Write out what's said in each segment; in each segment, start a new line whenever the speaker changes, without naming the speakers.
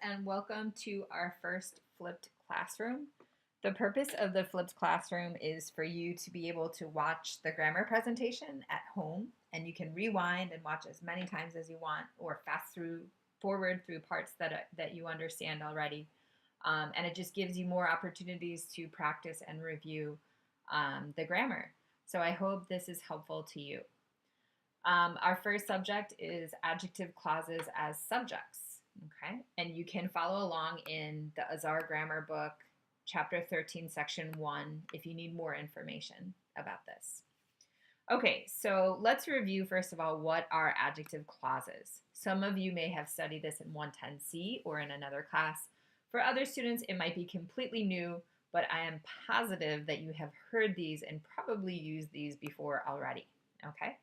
and welcome to our first flipped classroom. The purpose of the flipped classroom is for you to be able to watch the grammar presentation at home, and you can rewind and watch as many times as you want, or forward through parts that you understand already. And it just gives you more opportunities to practice and review the grammar. So I hope this is helpful to you. Our first subject is adjective clauses as subjects, okay? And you can follow along in the Azar Grammar book, chapter 13, section 1, if you need more information about this. Okay, so let's review first of all what are adjective clauses. Some of you may have studied this in 110C or in another class. For other students, it might be completely new, but I am positive that you have heard these and probably used these before already, okay?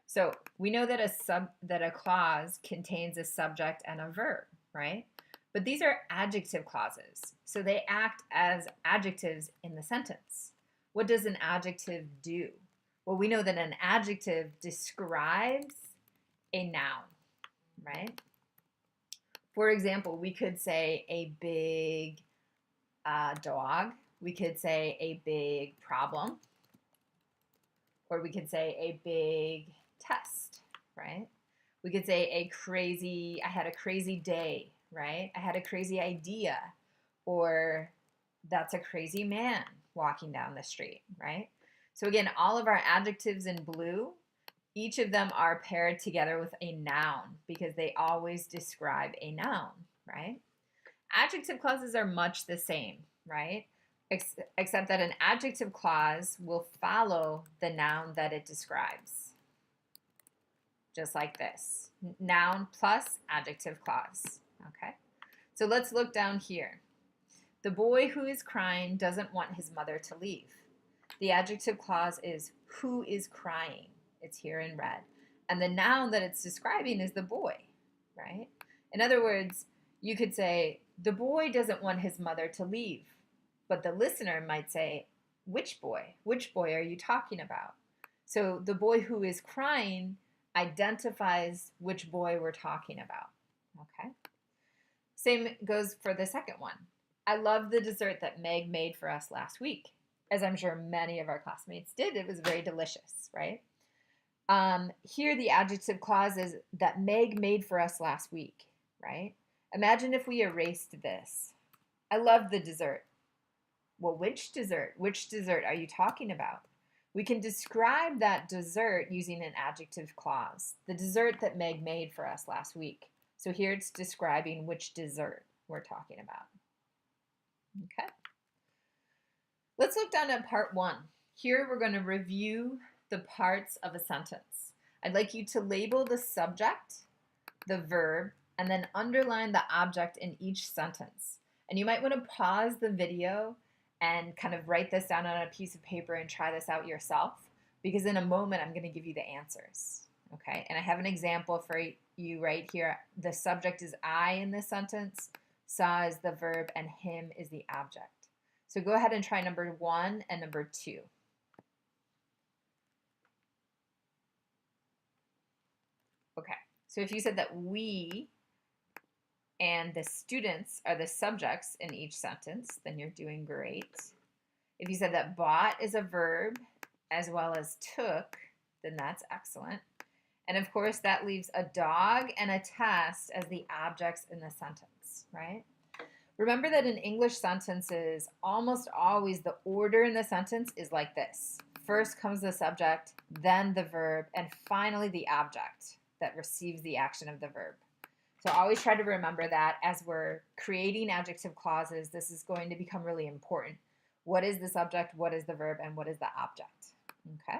So we know that a clause contains a subject and a verb, right? But these are adjective clauses, so they act as adjectives in the sentence. What does an adjective do? Well, we know that an adjective describes a noun, right? For example, we could say a big dog. We could say a big problem. Or we could say a big test, right? We could say I had a crazy day, right? I had a crazy idea, or that's a crazy man walking down the street, right? So again, all of our adjectives in blue, each of them are paired together with a noun because they always describe a noun, right? Adjective clauses are much the same, right? Except that an adjective clause will follow the noun that it describes. Just like this. Noun plus adjective clause. Okay? So let's look down here. The boy who is crying doesn't want his mother to leave. The adjective clause is who is crying. It's here in red. And the noun that it's describing is the boy, right? In other words, you could say, the boy doesn't want his mother to leave. But the listener might say, which boy? Which boy are you talking about? So the boy who is crying identifies which boy we're talking about, okay? Same goes for the second one. I love the dessert that Meg made for us last week. As I'm sure many of our classmates did, it was very delicious, right? Here the adjective clause is that Meg made for us last week, right? Imagine if we erased this. I love the dessert. Well, which dessert? Which dessert are you talking about? We can describe that dessert using an adjective clause. The dessert that Meg made for us last week. So here it's describing which dessert we're talking about. Okay. Let's look down at part 1. Here we're going to review the parts of a sentence. I'd like you to label the subject, the verb, and then underline the object in each sentence. And you might want to pause the video and kind of write this down on a piece of paper and try this out yourself, because in a moment I'm going to give you the answers, okay? And I have an example for you right here. The subject is I in this sentence, saw is the verb, and him is the object. So go ahead and try number 1 and number 2. Okay, so if you said that we and the students are the subjects in each sentence, then you're doing great. If you said that bought is a verb as well as took, then that's excellent. And of course, that leaves a dog and a test as the objects in the sentence, right? Remember that in English sentences, almost always the order in the sentence is like this. First comes the subject, then the verb, and finally the object that receives the action of the verb. So always try to remember that as we're creating adjective clauses. This is going to become really important. What is the subject, what is the verb, and what is the object? Okay.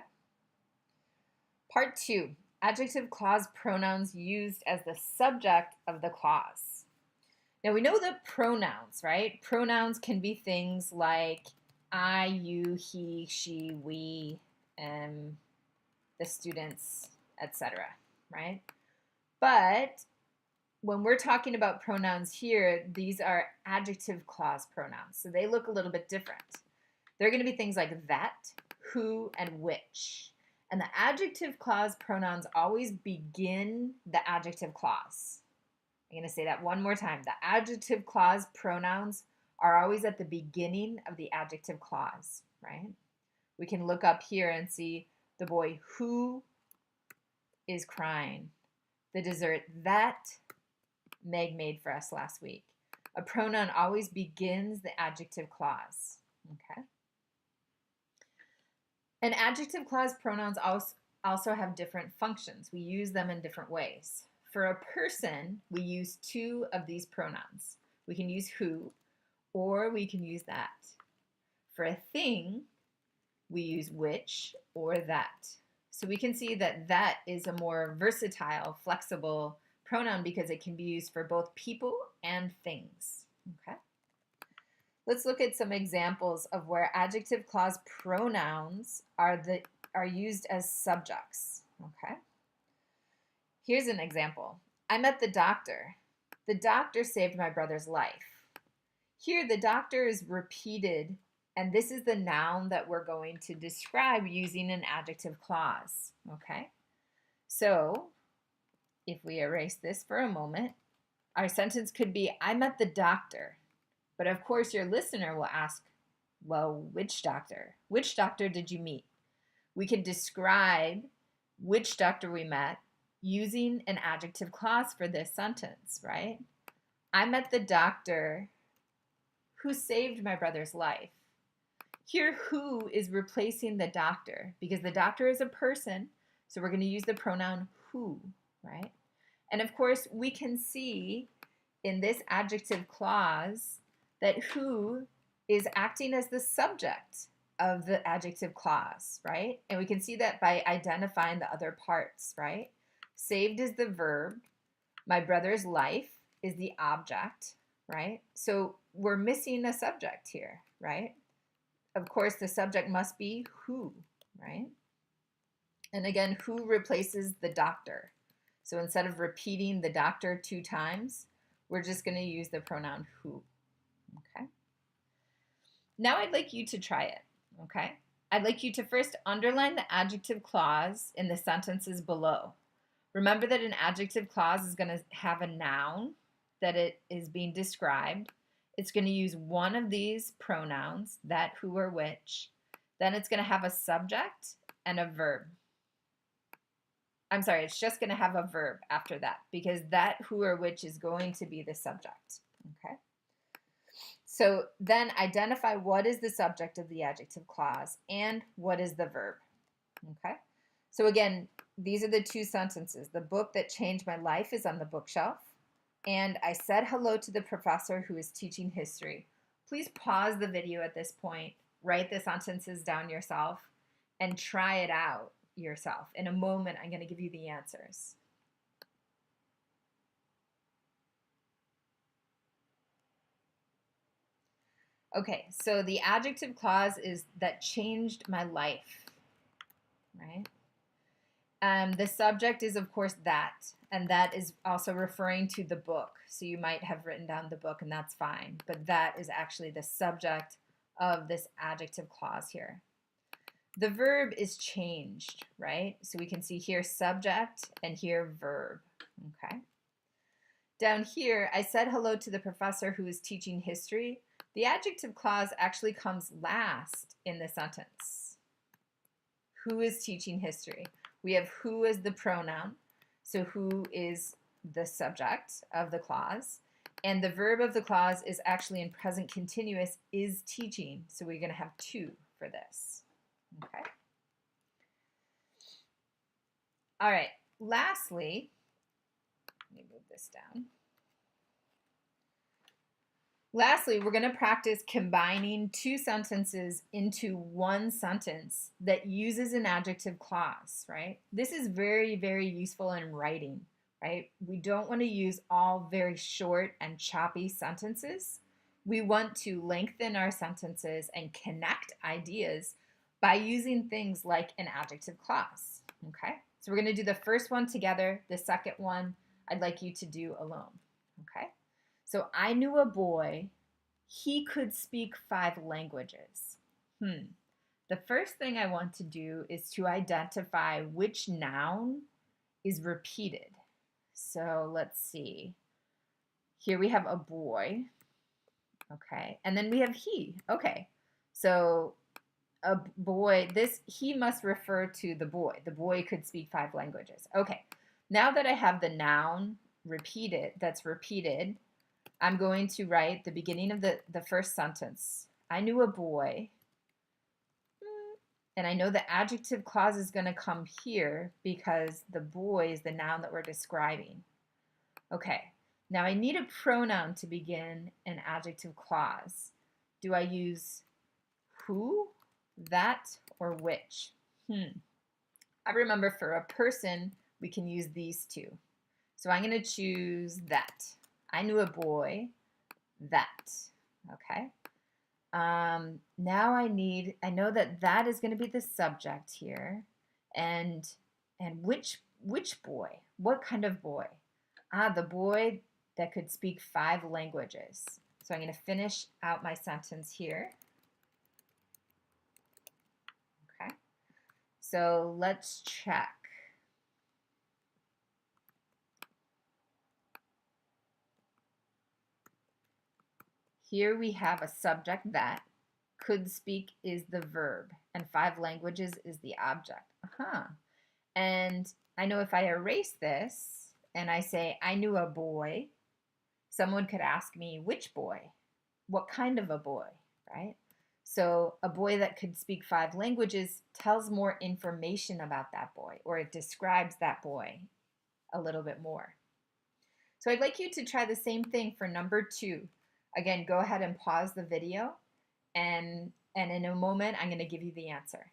Part 2, adjective clause pronouns used as the subject of the clause. Now we know the pronouns, right? Pronouns can be things like I, you, he, she, we, the students, etc., right? But when we're talking about pronouns here, these are adjective clause pronouns. So they look a little bit different. They're going to be things like that, who, and which. And the adjective clause pronouns always begin the adjective clause. I'm going to say that one more time. The adjective clause pronouns are always at the beginning of the adjective clause, right? We can look up here and see the boy who is crying, the dessert that Meg made for us last week. A pronoun always begins the adjective clause, okay? And adjective clause pronouns also have different functions. We use them in different ways. For a person, we use two of these pronouns. We can use who, or we can use that. For a thing, we use which or that. So we can see that that is a more versatile, flexible pronoun because it can be used for both people and things. Okay. Let's look at some examples of where adjective clause pronouns are used as subjects. Okay. Here's an example. I met the doctor. The doctor saved my brother's life. Here, the doctor is repeated, and this is the noun that we're going to describe using an adjective clause. Okay. So, if we erase this for a moment, our sentence could be, I met the doctor. But of course, your listener will ask, well, which doctor? Which doctor did you meet? We can describe which doctor we met using an adjective clause for this sentence, right? I met the doctor who saved my brother's life. Here, who is replacing the doctor because the doctor is a person, so we're going to use the pronoun who, right? And of course, we can see in this adjective clause that who is acting as the subject of the adjective clause, right? And we can see that by identifying the other parts, right? Saved is the verb. My brother's life is the object, right? So we're missing a subject here, right? Of course, the subject must be who, right? And again, who replaces the doctor? So instead of repeating the doctor 2 times, we're just going to use the pronoun who. Okay. Now I'd like you to try it. Okay. I'd like you to first underline the adjective clause in the sentences below. Remember that an adjective clause is going to have a noun that it is being described. It's going to use one of these pronouns, that, who, or which. Then it's going to have a subject and a verb. I'm sorry, it's just going to have a verb after that because that, who, or which is going to be the subject. Okay. So then identify what is the subject of the adjective clause and what is the verb. Okay. So again, these are the 2 sentences. The book that changed my life is on the bookshelf. And I said hello to the professor who is teaching history. Please pause the video at this point, write the sentences down yourself, and try it out yourself. In a moment, I'm going to give you the answers. Okay, so the adjective clause is that changed my life, right? The subject is, of course, that, and that is also referring to the book. So you might have written down the book, and that's fine, but that is actually the subject of this adjective clause here. The verb is changed, right? So we can see here subject and here verb, okay? Down here, I said hello to the professor who is teaching history. The adjective clause actually comes last in the sentence. Who is teaching history? We have who as the pronoun, so who is the subject of the clause, and the verb of the clause is actually in present continuous, is teaching, so we're going to have 2 for this. Okay. All right, lastly, let me move this down. Lastly, we're going to practice combining 2 sentences into one sentence that uses an adjective clause, right? This is very, very useful in writing, right? We don't want to use all very short and choppy sentences. We want to lengthen our sentences and connect ideas by using things like an adjective clause, okay? So we're going to do the first one together. The second one I'd like you to do alone, okay? So I knew a boy, he could speak 5 languages. The first thing I want to do is to identify which noun is repeated. So let's see. Here we have a boy. Okay. And then we have he. Okay. So a boy, he must refer to the boy. The boy could speak 5 languages. Okay. Now that I have the noun that's repeated, I'm going to write the beginning of the first sentence. I knew a boy. And I know the adjective clause is going to come here because the boy is the noun that we're describing. Okay, now I need a pronoun to begin an adjective clause. Do I use who, that, or which? I remember for a person, we can use these two. So I'm going to choose that. I knew a boy, that. Okay. Now I know that is going to be the subject here. And which boy? What kind of boy? The boy that could speak 5 languages. So I'm going to finish out my sentence here. Okay. So let's check. Here we have a subject that, could speak is the verb, and 5 languages is the object. And I know if I erase this and I say, I knew a boy, someone could ask me, which boy? What kind of a boy, right? So a boy that could speak 5 languages tells more information about that boy, or it describes that boy a little bit more. So I'd like you to try the same thing for number 2. Again, go ahead and pause the video, and in a moment, I'm going to give you the answer.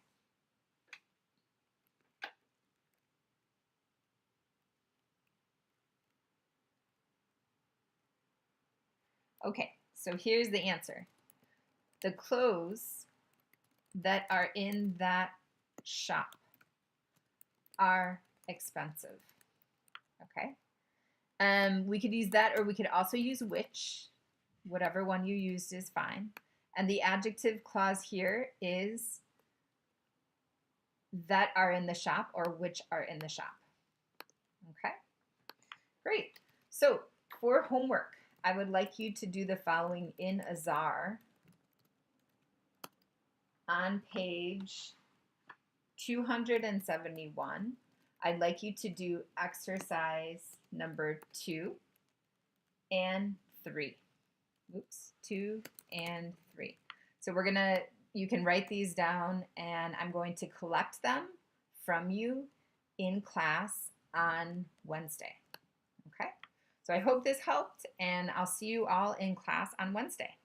Okay, so here's the answer. The clothes that are in that shop are expensive. Okay. We could use that, or we could also use which. Whatever one you used is fine. And the adjective clause here is that are in the shop, or which are in the shop. Okay, great. So for homework, I would like you to do the following in Azar on page 271. I'd like you to do exercise number 2 and 3. Oops, 2 and 3. So you can write these down, and I'm going to collect them from you in class on Wednesday. Okay? So I hope this helped, and I'll see you all in class on Wednesday.